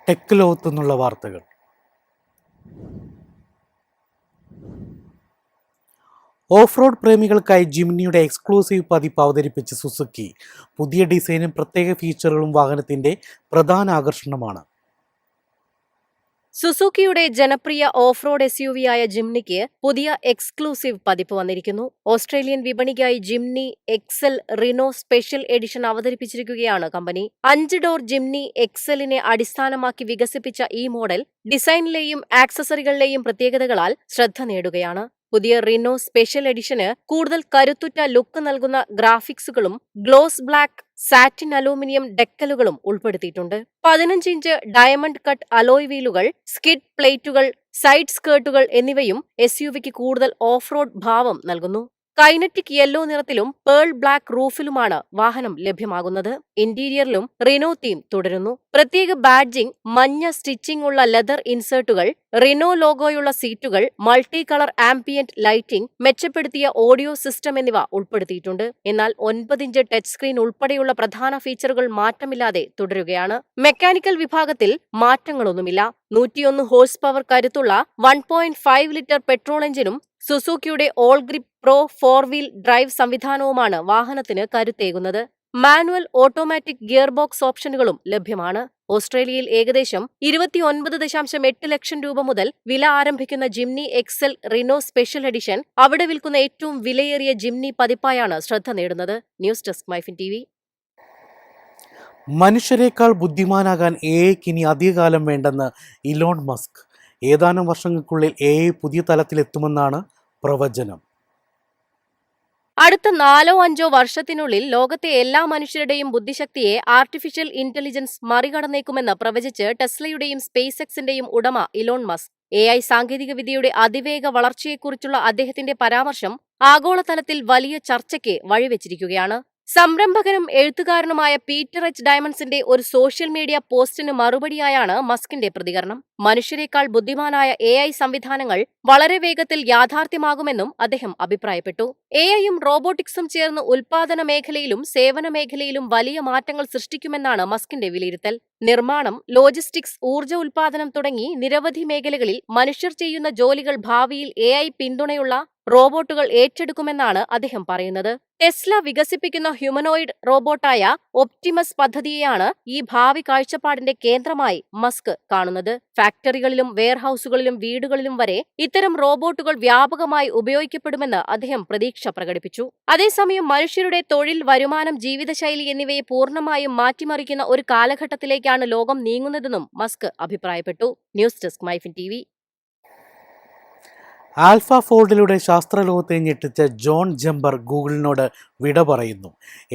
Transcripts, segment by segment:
Tech ലോകത്തു നിന്നുള്ള വാർത്തകൾ. ഓഫ് റോഡ് പ്രേമികൾക്കായി ജിംനിയുടെ എക്സ്ക്ലൂസീവ് പതിപ്പ് അവതരിപ്പിച്ച് സുസുക്കി. പുതിയ ഡിസൈനും പ്രത്യേക ഫീച്ചറുകളും വാഹനത്തിന്റെ പ്രധാന ആകർഷണമാണ്. സുസുക്കിയുടെ ജനപ്രിയ ഓഫ് റോഡ് എസ്യുവിയായ ജിംനിക്ക് പുതിയ എക്സ്ക്ലൂസീവ് പതിപ്പ് വന്നിരിക്കുന്നു. ഓസ്ട്രേലിയൻ വിപണിക്കായി Jimny XL Rhino special edition അവതരിപ്പിച്ചിരിക്കുകയാണ് കമ്പനി. 5 ഡോർ ജിംനി എക്സലിനെ അടിസ്ഥാനമാക്കി വികസിപ്പിച്ച ഈ മോഡൽ ഡിസൈനിലെയും ആക്സസറികളിലെയും പ്രത്യേകതകളാൽ ശ്രദ്ധ നേടുകയാണ്. പുതിയ റിനോ സ്പെഷ്യൽ എഡിഷന് കൂടുതൽ കരുത്തുറ്റ ലുക്ക് നൽകുന്ന ഗ്രാഫിക്സുകളും ഗ്ലോസ് ബ്ലാക്ക് സാറ്റിൻ അലൂമിനിയം ഡെക്കലുകളും ഉൾപ്പെടുത്തിയിട്ടുണ്ട്. 15 ഇഞ്ച് ഡയമണ്ട് കട്ട് അലോയ് വീലുകൾ, സ്കിഡ് പ്ലേറ്റുകൾ, സൈഡ് സ്കേർട്ടുകൾ എന്നിവയും എസ്യുവിക്ക് കൂടുതൽ ഓഫ് റോഡ് ഭാവം നൽകുന്നു. കൈനറ്റിക് യെല്ലോ നിറത്തിലും പേൾ ബ്ലാക്ക് റൂഫിലുമാണ് വാഹനം ലഭ്യമാകുന്നത്. ഇന്റീരിയറിലും റിനോ തീം തുടരുന്നു. പ്രത്യേക ബാഡ്ജിംഗ്, മഞ്ഞ സ്റ്റിച്ചിംഗ് ഉള്ള ലെതർ ഇൻസേർട്ടുകൾ, റിനോ ലോഗോയുള്ള സീറ്റുകൾ, മൾട്ടി കളർ ആംബിയന്റ് ലൈറ്റിംഗ്, മെച്ചപ്പെടുത്തിയ ഓഡിയോ സിസ്റ്റം എന്നിവ ഉൾപ്പെടുത്തിയിട്ടുണ്ട്. എന്നാൽ 9 ഇഞ്ച് ടച്ച് സ്ക്രീൻ ഉൾപ്പെടെയുള്ള പ്രധാന ഫീച്ചറുകൾ മാറ്റമില്ലാതെ തുടരുകയാണ്. മെക്കാനിക്കൽ വിഭാഗത്തിൽ മാറ്റങ്ങളൊന്നുമില്ല. 101 ഹോഴ്സ് പവർ കരുത്തുള്ള 1.5 ലിറ്റർ പെട്രോൾ എഞ്ചിനും സുസുക്കിയുടെ all grip pro 4 wheel drive സംവിധാനവുമാണ് വാഹനത്തിന് കരുത്തേകുന്നത്. മാനുവൽ, ഓട്ടോമാറ്റിക് ഗിയർ ബോക്സ് ഓപ്ഷനുകളും ലഭ്യമാണ്. ഓസ്ട്രേലിയയിൽ ഏകദേശം 29.8 ലക്ഷം രൂപ മുതൽ വില ആരംഭിക്കുന്ന Jimny XL Rhino special edition അവിടെ വിൽക്കുന്ന ഏറ്റവും വിലയേറിയ ജിംനി പതിപ്പായാണ് ശ്രദ്ധ നേടുന്നത്. News desk MyFin TV. മനുഷ്യരെക്കാൾ ബുദ്ധിമാനാകാൻ എഐക്ക് ഇനി അധികകാലം വേണ്ടെന്ന് ഇലോൺ മസ്ക്. ഏതാനും വർഷങ്ങൾക്കുള്ളിൽ എഐ പുതിയ തലത്തിലെത്തുമെന്നാണ് പ്രവചനം. അടുത്ത 4-5 വർഷത്തിനുള്ളിൽ ലോകത്തെ എല്ലാ മനുഷ്യരുടെയും ബുദ്ധിശക്തിയെ ആർട്ടിഫിഷ്യൽ ഇന്റലിജൻസ് മറികടന്നേക്കുമെന്ന് പ്രവചിച്ച് ടെസ്ലയുടെയും സ്പേസ് എക്സിന്റെയും ഉടമ ഇലോൺ മസ്ക്. AI സാങ്കേതികവിദ്യയുടെ അതിവേഗ വളർച്ചയെക്കുറിച്ചുള്ള അദ്ദേഹത്തിന്റെ പരാമർശം ആഗോളതലത്തിൽ വലിയ ചർച്ചയ്ക്ക് വഴിവെച്ചിരിക്കുകയാണ്. സംരംഭകനും എഴുത്തുകാരനുമായ പീറ്റർ എച്ച് ഡയമണ്ട്സിന്റെ ഒരു സോഷ്യൽ മീഡിയ പോസ്റ്റിന് മറുപടിയായാണ് മസ്കിന്റെ പ്രതികരണം. മനുഷ്യരെക്കാൾ ബുദ്ധിമാനായ AI സംവിധാനങ്ങൾ വളരെ വേഗത്തിൽ യാഥാർത്ഥ്യമാകുമെന്നും അദ്ദേഹം അഭിപ്രായപ്പെട്ടു. AIയും റോബോട്ടിക്സും ചേർന്ന് ഉൽപാദന മേഖലയിലും സേവന മേഖലയിലും വലിയ മാറ്റങ്ങൾ സൃഷ്ടിക്കുമെന്നാണ് മസ്കിന്റെ വിലയിരുത്തൽ. നിർമ്മാണം, ലോജിസ്റ്റിക്സ്, ഊർജ്ജ ഉൽപാദനം തുടങ്ങി നിരവധി മേഖലകളിൽ മനുഷ്യർ ചെയ്യുന്ന ജോലികൾ ഭാവിയിൽ AI പിന്തുണയുള്ള റോബോട്ടുകൾ ഏറ്റെടുക്കുമെന്നാണ് അദ്ദേഹം പറയുന്നത്. ടെസ്ല വികസിപ്പിക്കുന്ന ഹ്യൂമനോയിഡ് റോബോട്ടായ ഒപ്റ്റിമസ് പദ്ധതിയെയാണ് ഈ ഭാവി കാഴ്ചപ്പാടിന്റെ കേന്ദ്രമായി മസ്ക് കാണുന്നത്. ഫാക്ടറികളിലും വെയർഹൌസുകളിലും വീടുകളിലും വരെ ഇത്തരം റോബോട്ടുകൾ വ്യാപകമായി ഉപയോഗിക്കപ്പെടുമെന്ന് അദ്ദേഹം പ്രതീക്ഷ പ്രകടിപ്പിച്ചു. അതേസമയം മനുഷ്യരുടെ തൊഴിൽ, വരുമാനം, ജീവിതശൈലി എന്നിവയെ പൂർണ്ണമായും മാറ്റിമറിക്കുന്ന ഒരു കാലഘട്ടത്തിലേക്കാണ് ലോകം നീങ്ങുന്നതെന്നും മസ്ക് അഭിപ്രായപ്പെട്ടു. News desk MyFin TV. Alpha ഫോൾഡിലൂടെ ശാസ്ത്രലോകത്തെ ഞെട്ടിച്ച ജോൺ ജമ്പർ ഗൂഗിളിനോട് വിട പറയുന്നു.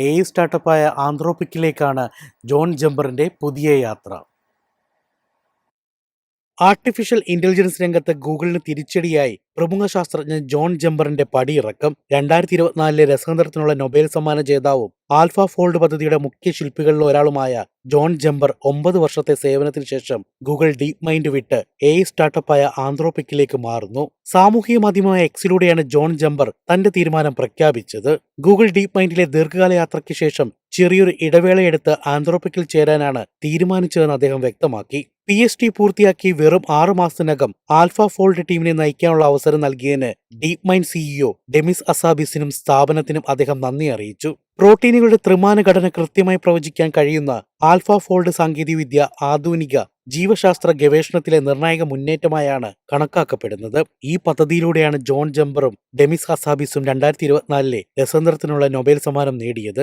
AI സ്റ്റാർട്ടപ്പായ ആന്ത്രോപിക്കിലേക്കാണ് ജോൺ ജമ്പറിന്റെ പുതിയ യാത്ര. ആർട്ടിഫിഷ്യൽ ഇന്റലിജൻസ് രംഗത്ത് ഗൂഗിളിന് തിരിച്ചടിയായി പ്രമുഖ ശാസ്ത്രജ്ഞൻ ജോൺ ജമ്പറിന്റെ പടിയിറക്കം. 2024 രസതന്ത്രത്തിനുള്ള നൊബേൽ സമ്മാന ജേതാവും ആൽഫ ഫോൾഡ് പദ്ധതിയുടെ മുഖ്യ ശില്പികളിൽ ഒരാളുമായ ജോൺ ജമ്പർ 9 വർഷത്തെ സേവനത്തിന് ശേഷം ഗൂഗിൾ ഡീപ് മൈൻഡ് വിട്ട് AI സ്റ്റാർട്ടപ്പായ ആന്ത്രോപിക്കിലേക്ക് മാറുന്നു. സാമൂഹിക മാധ്യമമായ എക്സിലൂടെയാണ് ജോൺ ജമ്പർ തന്റെ തീരുമാനം പ്രഖ്യാപിച്ചത്. ഗൂഗിൾ ഡീപ് മൈൻഡിലെ ദീർഘകാല യാത്രയ്ക്ക് ശേഷം ചെറിയൊരു ഇടവേളയെടുത്ത് ആന്ത്രോപിക്കിൽ ചേരാനാണ് തീരുമാനിച്ചതെന്ന് അദ്ദേഹം വ്യക്തമാക്കി. PhD പൂർത്തിയാക്കി വെറും 6 മാസത്തിനകം ആൽഫ ഫോൾഡ് ടീമിനെ നയിക്കാനുള്ള അവസരം നൽകിയതിന് ഡീപ് മൈൻഡ് CEO ഡെമിസ് അസാബിസിനും സ്ഥാപനത്തിനും അദ്ദേഹം നന്ദി അറിയിച്ചു. പ്രോട്ടീനുകളുടെ ത്രിമാന ഘടന കൃത്യമായി പ്രവചിക്കാൻ കഴിയുന്ന ആൽഫ ഫോൾഡ് സാങ്കേതികവിദ്യ ആധുനിക ജീവശാസ്ത്ര ഗവേഷണത്തിലെ നിർണായക മുന്നേറ്റമായാണ് കണക്കാക്കപ്പെടുന്നത്. ഈ പദ്ധതിയിലൂടെയാണ് ജോൺ ജമ്പറും ഡെമിസ് അസാബിസും 2024 രസതന്ത്രത്തിനുള്ള നൊബേൽ സമ്മാനം നേടിയത്.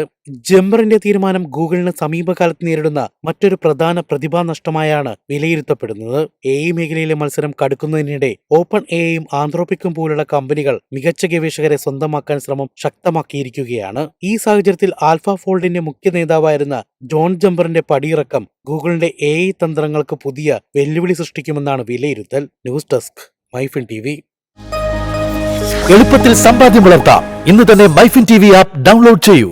ജമ്പറിന്റെ തീരുമാനം ഗൂഗിളിന് സമീപകാലത്ത് നേരിടുന്ന മറ്റൊരു പ്രധാന പ്രതിഭാ നഷ്ടമായാണ് വിലയിരുത്തപ്പെടുന്നത്. AI മേഖലയിലെ മത്സരം കടുക്കുന്നതിനിടെ ഓപ്പൺ AIയും ആന്ത്രോപിക്കും പോലുള്ള കമ്പനികൾ മികച്ച ഗവേഷകരെ സ്വന്തമാക്കാൻ ശ്രമം ശക്തമാക്കിയിരിക്കുകയാണ്. ഈ സാഹചര്യത്തിൽ ആൽഫ ഫോൾഡിന്റെ മുഖ്യ നേതാവായിരുന്ന ജോൺ ജമ്പറിന്റെ പടിയിറക്കം ഗൂഗിളിന്റെ AI തന്ത്രങ്ങൾക്ക് പുതിയ വെല്ലുവിളി സൃഷ്ടിക്കുമെന്നാണ് വിലയിരുത്തൽ. News desk MyFin TV. എളുപ്പത്തിൽ സമ്പാദ്യം വളർത്താം. ഇന്ന് തന്നെ മൈഫിൻ TV ആപ്പ് ഡൗൺലോഡ് ചെയ്യൂ.